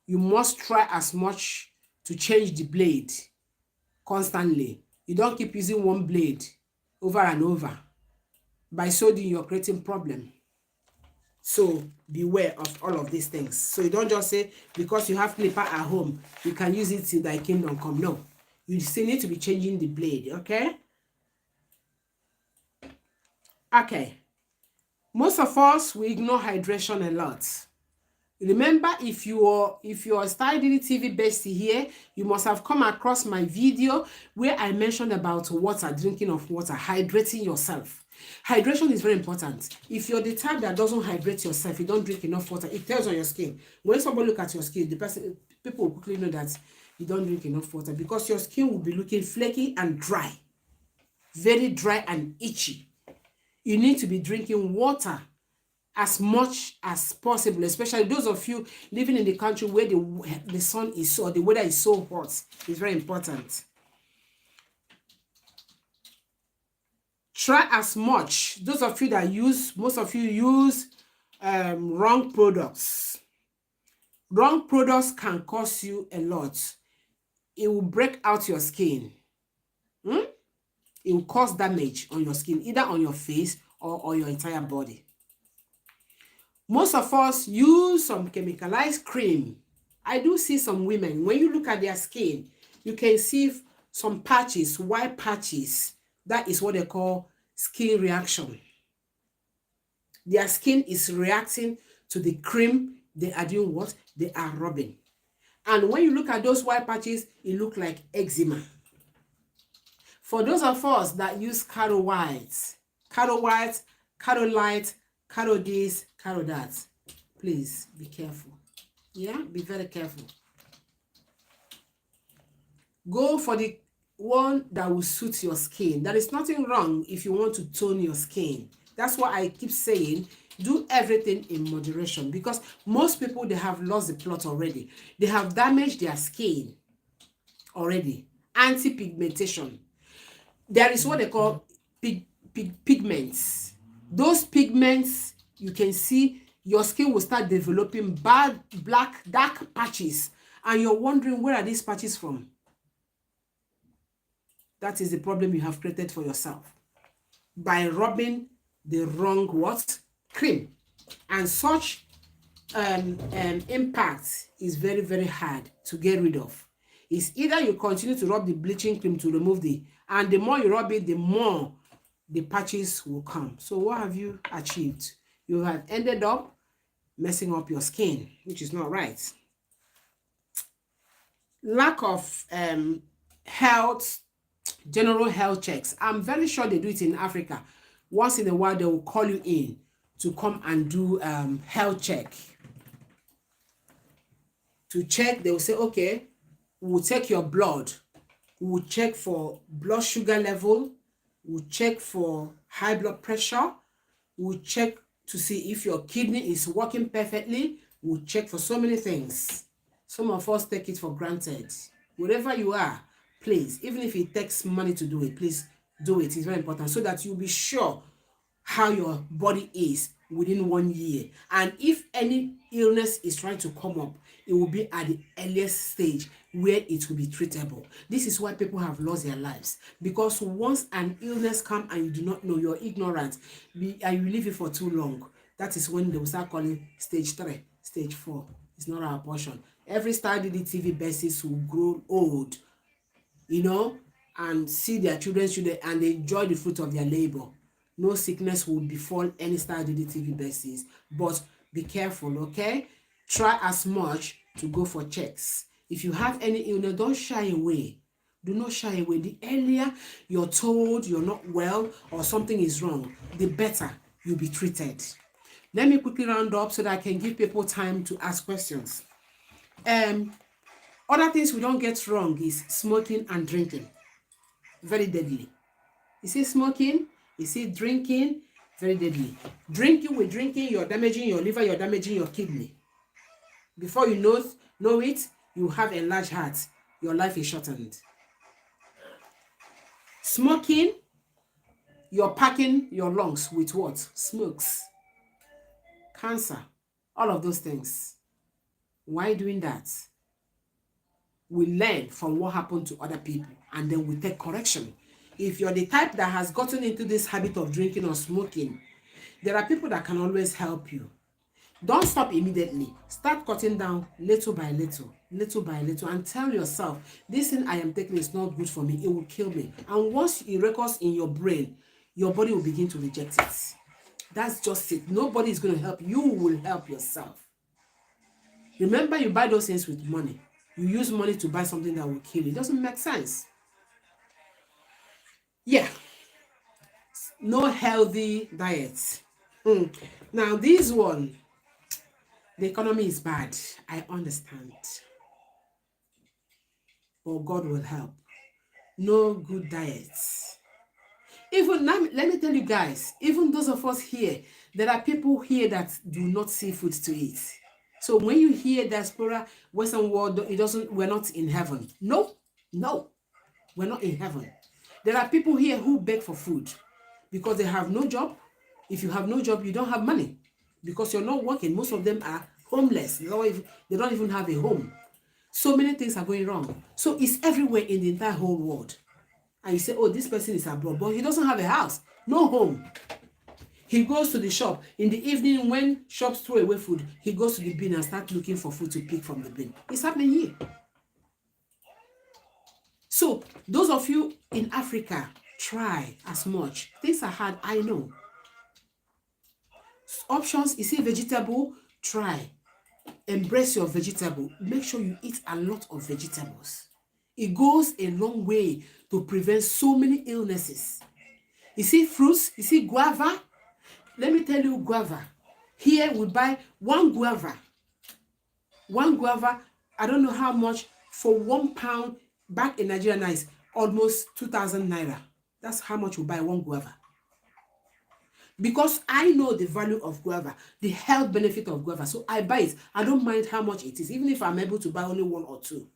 you must try as much to change the blade constantly. You don't keep using one blade over and over. By so doing, you're creating problem. So beware of all of these things. So you don't just say, because you have clipper at home, you can use it till thy kingdom come. No. You still need to be changing the blade, okay? Okay. Most of us, we ignore hydration a lot. Remember, if you are starting TV bestie here, you must have come across my video where I mentioned about water, drinking of water, hydrating yourself. Hydration is very important. If you're the type that doesn't hydrate yourself, you don't drink enough water, it tells on your skin. When somebody look at your skin, people will quickly know that you don't drink enough water because your skin will be looking flaky and dry. Very dry and itchy. You need to be drinking water as much as possible, especially those of you living in the country where the sun is so, the weather is so hot. It's very important. Try as much. Those of you that most of you use wrong products. Wrong products can cost you a lot. It will break out your skin. It will cause damage on your skin, either on your face or your entire body. Most of us use some chemicalized cream. I do see some women, when you look at their skin, you can see some patches, white patches. That is what they call skin reaction. Their skin is reacting to the cream. They are doing what? They are rubbing. And when you look at those white patches, it looks like eczema. For those of us that use Caro White, Caro Light, Caro this, Caro that, please be careful. Yeah, be very careful. Go for the one that will suit your skin. There is nothing wrong if you want to tone your skin. That's why I keep saying, do everything in moderation, because most people, they have lost the plot already. They have damaged their skin already. Anti-pigmentation. There is what they call pigments. Those pigments, you can see your skin will start developing bad, black, dark patches. And you're wondering, where are these patches from? That is the problem you have created for yourself. By rubbing the wrong what? Cream. And such impact is very, very hard to get rid of. It's either you continue to rub the bleaching cream to remove and the more you rub it, the more the patches will come. So what have you achieved? You have ended up messing up your skin, which is not right. Lack of general health checks. I'm very sure they do it in Africa. Once in a while, they will call you in to come and do health check. To check, they will say, okay, We'll take your blood. We'll check for blood sugar level. We'll check for high blood pressure. We'll check to see if your kidney is working perfectly. We'll check for so many things. Some of us take it for granted. Wherever you are, please, even if it takes money to do it, please do it. It's very important so that you'll be sure how your body is within 1 year. And if any illness is trying to come up, it will be at the earliest stage where it will be treatable. This is why people have lost their lives, because once an illness comes and you do not know, you're ignorant, and you leave it for too long, that is when they will start calling stage 3, stage 4. It's not our portion. Every star DDTV basis will grow old, you know, and see their children and they enjoy the fruit of their labor. No sickness will befall any star DDTV basis, but be careful, okay? Try as much to go for checks. If you have any illness, don't shy away. Do not shy away. The earlier you're told you're not well or something is wrong, the better you'll be treated. Let me quickly round up so that I can give people time to ask questions. Other things we don't get wrong is smoking and drinking. Very deadly. You see smoking, you see drinking, very deadly. Drinking, you're damaging your liver, you're damaging your kidney. Before you know it, you have enlarged heart. Your life is shortened. Smoking, you're packing your lungs with what? Smokes. Cancer. All of those things. Why doing that? We learn from what happened to other people and then we take correction. If you're the type that has gotten into this habit of drinking or smoking, there are people that can always help you. Don't stop immediately. Start cutting down little by little, and tell yourself, this thing I am taking is not good for me. It will kill me. And once it records in your brain, your body will begin to reject it. That's just it. Nobody is going to help. You will help yourself. Remember, you buy those things with money. You use money to buy something that will kill you. It doesn't make sense. Yeah. No healthy diet. Now, this one, the economy is bad. I understand. But God will help. No good diets. Even now, let me tell you guys, even those of us here, there are people here that do not see food to eat. So when you hear diaspora, Western world, we're not in heaven. No, we're not in heaven. There are people here who beg for food because they have no job. If you have no job, you don't have money because you're not working. Most of them are homeless. They don't even have a home. So many things are going wrong. So it's everywhere in the entire whole world. And you say, oh, this person is abroad, but he doesn't have a house, no home. He goes to the shop. In the evening, when shops throw away food, he goes to the bin and starts looking for food to pick from the bin. It's happening here. So those of you in Africa, try as much. Things are hard, I know. Options, you see vegetable, try. Embrace your vegetable. Make sure you eat a lot of vegetables. It goes a long way to prevent so many illnesses. You see fruits, you see guava. Let me tell you guava. Here we buy one guava. One guava, I don't know how much, for 1 pound. Back in Nigeria now is almost 2,000 naira. That's how much we buy one guava. Because I know the value of guava, the health benefit of guava. So I buy it. I don't mind how much it is, even if I'm able to buy only 1 or 2.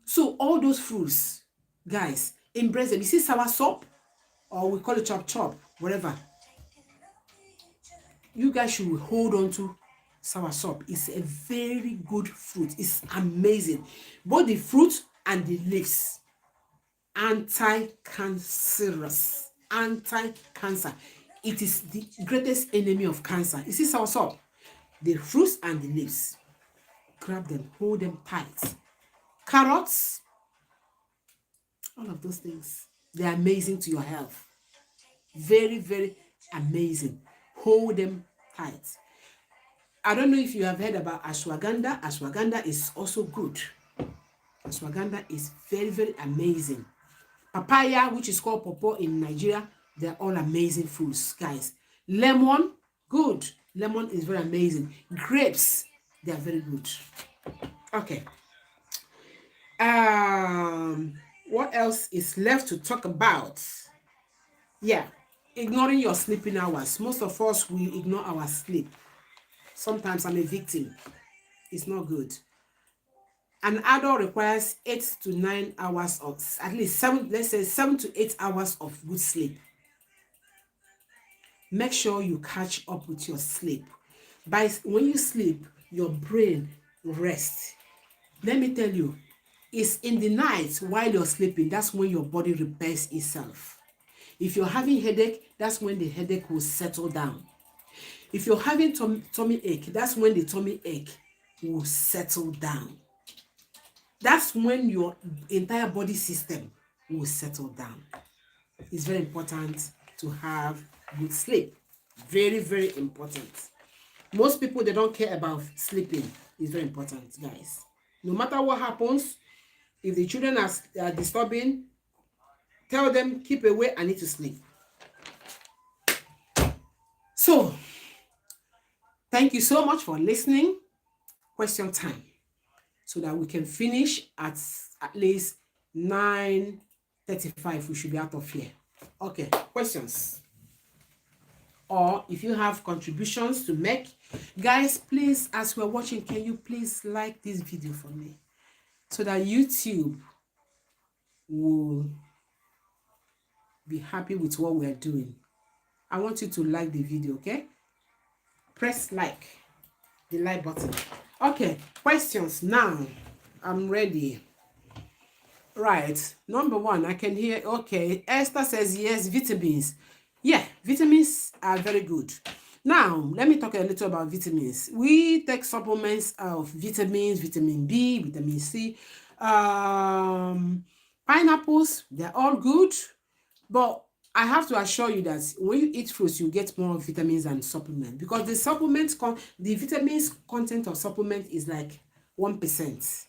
So all those fruits, guys, embrace them. You see sour soup, or we call it chop, whatever. You guys should hold on to sour soup. It's a very good fruit. It's amazing. Both the fruit and the leaves. Anti-cancerous. Anti-cancer. It is the greatest enemy of cancer. You see sour soup? The fruits and the leaves. Grab them. Hold them tight. Carrots. All of those things. They're amazing to your health. Very, very amazing. Hold them tight. I don't know if you have heard about ashwagandha. Ashwagandha is also good. Ashwagandha is very, very amazing. Papaya, which is called pawpaw in Nigeria, they're all amazing fruits, guys. Lemon, good. Lemon is very amazing. Grapes, they are very good. Okay. What else is left to talk about? Yeah, ignoring your sleeping hours. Most of us, we ignore our sleep. Sometimes I'm a victim. It's not good. An adult requires 8 to 9 hours of, at least seven, let's say 7 to 8 hours of good sleep. Make sure you catch up with your sleep. When you sleep, your brain rests. Let me tell you, it's in the night while you're sleeping, that's when your body repairs itself. If you're having headache, that's when the headache will settle down. If you're having tummy ache, that's when the tummy ache will settle down. That's when your entire body system will settle down. It's very important to have good sleep. Very, very important. Most people, they don't care about sleeping. It's very important, guys. No matter what happens, if the children are disturbing, tell them, keep away, I need to sleep. So, thank you so much for listening. Question time. So that we can finish at least 9:35. We should be out of here. Okay, questions. Or if you have contributions to make, guys, please, as we're watching, can you please like this video for me so that YouTube will be happy with what we're doing. I want you to like the video, okay? Press like, the like button. Okay, questions now. I'm ready. Right, number one, I can hear, okay, Esther says yes, vitamins. Yeah, vitamins are very good. Now, let me talk a little about vitamins. We take supplements of vitamins, vitamin B, vitamin C. Pineapples, they're all good. But I have to assure you that when you eat fruits, you get more vitamins and supplements. Because the vitamins content of supplement is like 1%.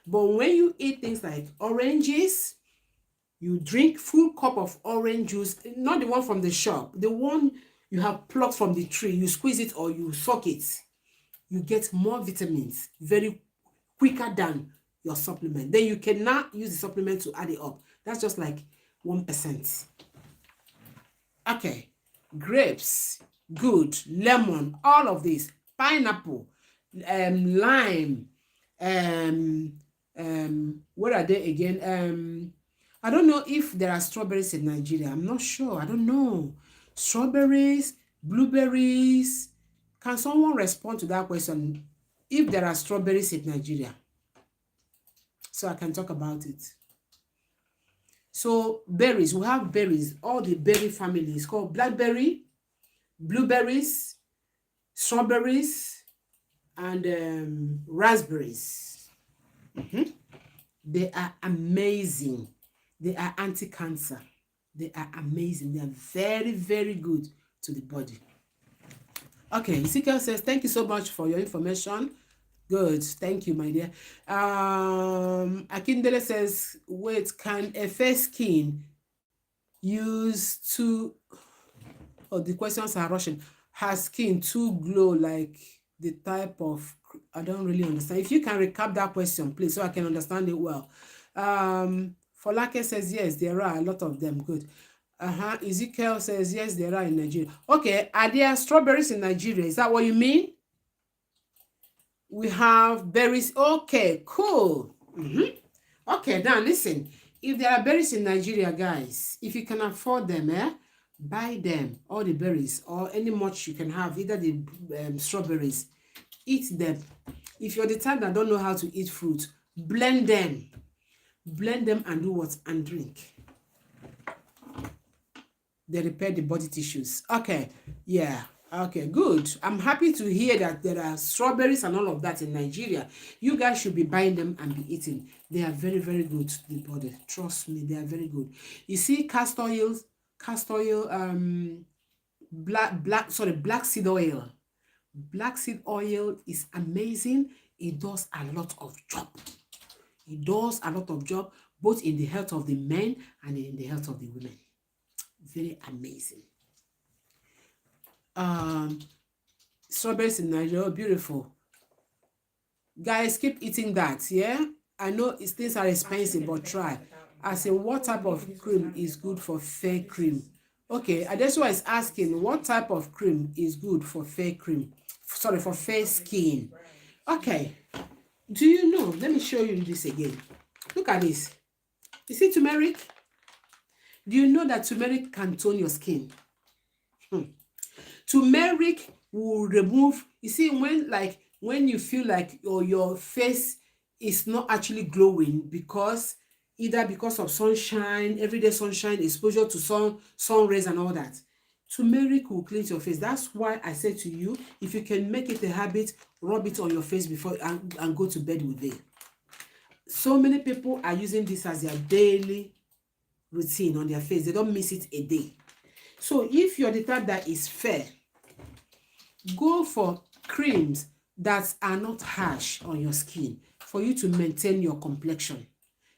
But when you eat things like oranges, you drink full cup of orange juice, not the one from the shop, the one you have plucked from the tree, you squeeze it or you suck it, you get more vitamins very quicker than your supplement. Then you cannot use the supplement to add it up. That's just like 1%. Okay, grapes, good, lemon, all of this, pineapple, lime, what are they again? I don't know if there are strawberries in Nigeria. I'm not sure. I don't know. Strawberries, blueberries. Can someone respond to that question? If there are strawberries in Nigeria, so I can talk about it. So berries, we have berries, all the berry families called blackberry, blueberries, strawberries, and raspberries. They are amazing. They are anti-cancer. They are amazing. They are very, very good to the body. Okay, Ezekiel says, thank you so much for your information. Good. Thank you, my dear. Akindele says, wait, can a fair skin use to... Oh, the questions are rushing. Her skin to glow like the type of... I don't really understand. If you can recap that question, please, so I can understand it well. Folake says, yes, there are a lot of them. Good. Ezekiel says, yes, there are in Nigeria. Okay, are there strawberries in Nigeria? Is that what you mean? We have berries. Okay, cool. Okay, now listen. If there are berries in Nigeria, guys, if you can afford them, buy them, all the berries, or any much you can have, either the strawberries, eat them. If you're the type that don't know how to eat fruit, blend them and do what? And drink. They repair the body tissues. Okay, yeah. Okay, good. I'm happy to hear that there are strawberries and all of that in Nigeria. You guys should be buying them and be eating. They are very, very good to the body. Trust me, they are very good. You see, castor oil, black seed oil. Black seed oil is amazing. It does a lot of job. It does a lot of job, both in the health of the men and in the health of the women. Very amazing. Strawberries in Nigeria, beautiful. Guys, keep eating that, yeah? I know things are expensive, but try. As in, what type of cream is good for fair cream? Okay, Adesua is asking, what type of cream is good for fair cream? Sorry, for fair skin. Okay, do you know? Let me show you this again. Look at this. You see turmeric? Do you know that turmeric can tone your skin? Turmeric will remove, you see, when you feel like your face is not actually glowing because either because of sunshine, everyday sunshine, exposure to sun rays and all that, turmeric will cleanse your face. That's why I said to you, if you can make it a habit, rub it on your face before and go to bed with it. So many people are using this as their daily routine on their face. They don't miss it a day. So if you're the type that is fair, go for creams that are not harsh on your skin for you to maintain your complexion.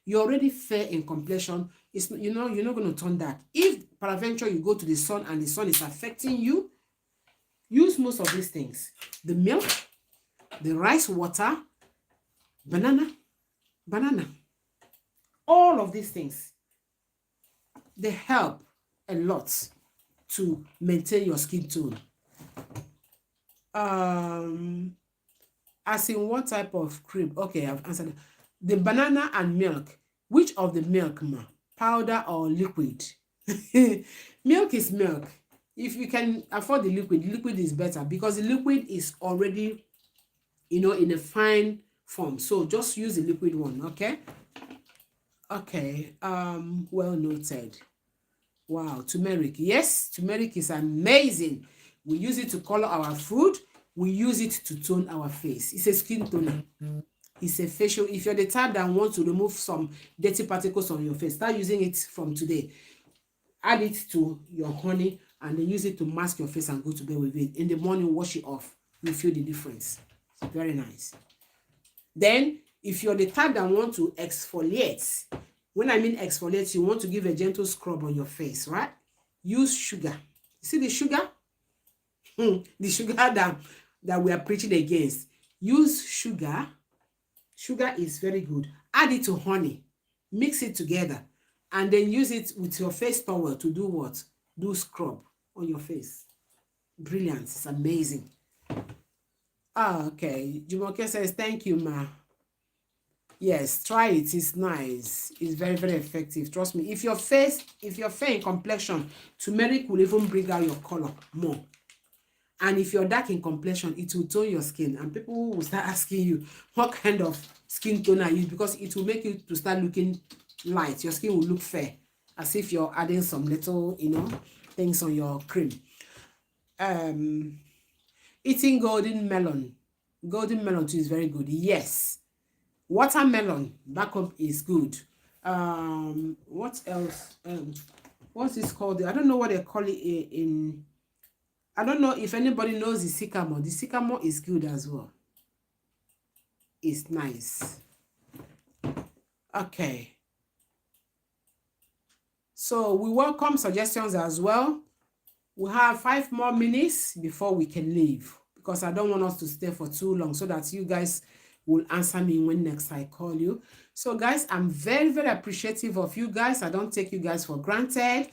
You're already fair in complexion. It's, you're not going to turn that. If peradventure you go to the sun and the sun is affecting you, use most of these things. The milk, the rice water, banana. All of these things, they help a lot to maintain your skin tone. As in what type of cream? Okay, I've answered. The banana and milk. Which of the milk, ma? Powder or liquid? Milk is milk. If you can afford the liquid is better because the liquid is already, in a fine form. So just use the liquid one, okay? Okay, well noted. Wow, turmeric. Yes, turmeric is amazing. We use it to color our food. We use it to tone our face. It's a skin toner. It's a facial. If you're the type that wants to remove some dirty particles on your face, start using it from today. Add it to your honey and then use it to mask your face and go to bed with it. In the morning, wash it off. You feel the difference. It's very nice. Then, if you're the type that want to exfoliate, when I mean exfoliate, you want to give a gentle scrub on your face, right? Use sugar. You see the sugar? The sugar that we are preaching against. Use sugar. Sugar is very good. Add it to honey. Mix it together. And then use it with your face towel to do what? Do scrub on your face. Brilliant. It's amazing. Okay. Jumoke says, thank you, ma. Yes, try it. It's nice. It's very, very effective. Trust me. If you're fair in complexion, turmeric will even bring out your color more. And if you're dark in complexion, it will tone your skin. And people will start asking you, what kind of skin tone are you? Because it will make you to start looking light. Your skin will look fair. As if you're adding some little, things on your cream. Eating golden melon. Golden melon too is very good. Yes. Watermelon, backup is good. What else? What's this called? I don't know what they call it in. I don't know if anybody knows the sycamore. The sycamore is good as well. It's nice. Okay. So we welcome suggestions as well. We have 5 more minutes before we can leave because I don't want us to stay for too long so that you guys will answer me when next I call you. So guys, I'm very, very appreciative of you guys. I don't take you guys for granted.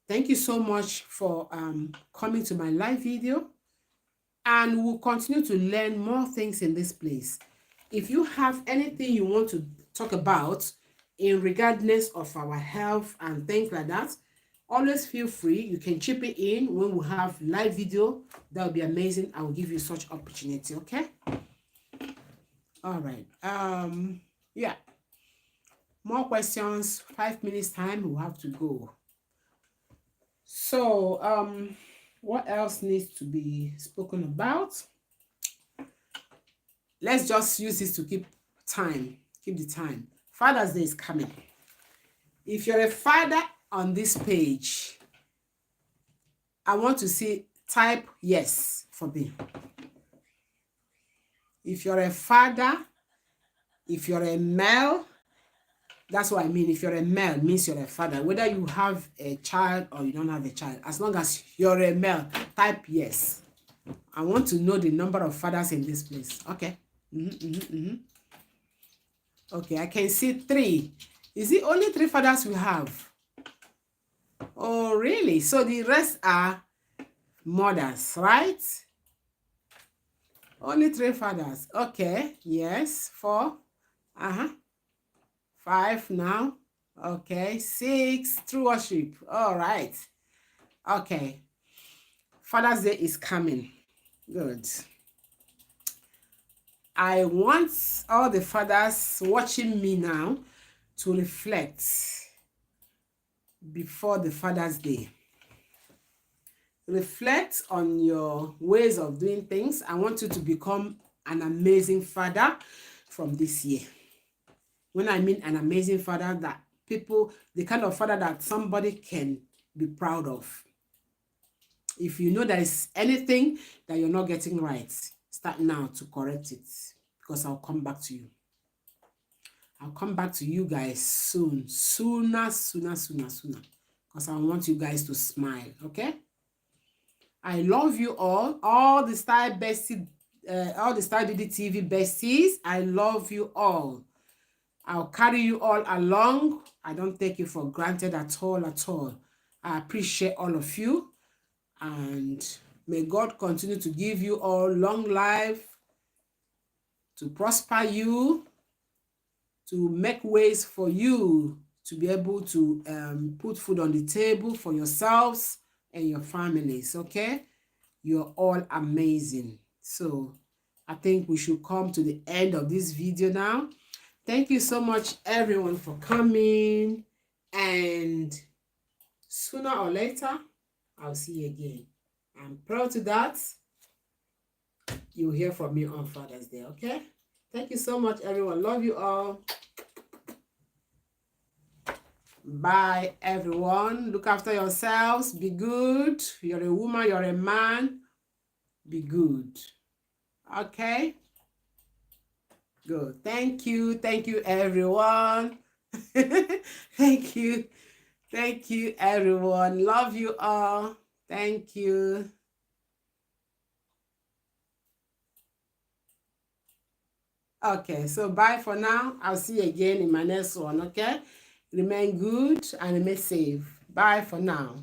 Thank you so much for coming to my live video. And we'll continue to learn more things in this place. If you have anything you want to talk about in regardless of our health and things like that, always feel free. You can chip it in when we have live video. That would be amazing. I will give you such opportunity, okay? All right. Yeah. More questions. 5 minutes time. We'll have to go. So, what else needs to be spoken about? Let's just use this to keep the time. Father's Day is coming. If you're a father on this page, I want to see type yes for me. If you're a father, if you're a male, that's what I mean. If you're a male, it means you're a father. Whether you have a child or you don't have a child, as long as you're a male, type yes. I want to know the number of fathers in this place. Okay. Okay, I can see 3. Is it only 3 fathers we have? Oh, really? So the rest are mothers, right? Only 3 fathers. Okay, yes. 4. 5 now. Okay, 6. True worship. All right. Okay. Father's Day is coming. Good. I want all the fathers watching me now to reflect before the Father's Day. Reflect on your ways of doing things. I want you to become an amazing father from this year. When I mean an amazing father, that people, the kind of father that somebody can be proud of. If you know there is anything that you're not getting right, start now to correct it, because I'll come back to you. I'll come back to you guys soon. Sooner. Because I want you guys to smile, okay? I love you all the Style Bestie, all the Style Didi TV besties. I love you all. I'll carry you all along. I don't take you for granted at all. I appreciate all of you. And may God continue to give you all long life, to prosper you, to make ways for you to be able to put food on the table for yourselves and your families, okay? You're all amazing. So I think we should come to the end of this video now. Thank you so much, everyone, for coming. And sooner or later, I'll see you again. I'm proud to that. You'll hear from me on Father's Day, okay? Thank you so much, everyone. Love you all. Bye, everyone. Look after yourselves. Be good. You're a woman, you're a man. Be good. Okay? Good. Thank you. Thank you, everyone. Thank you. Thank you, everyone. Love you all. Thank you. Okay, so bye for now. I'll see you again in my next one, okay? Remain good and remain safe. Bye for now.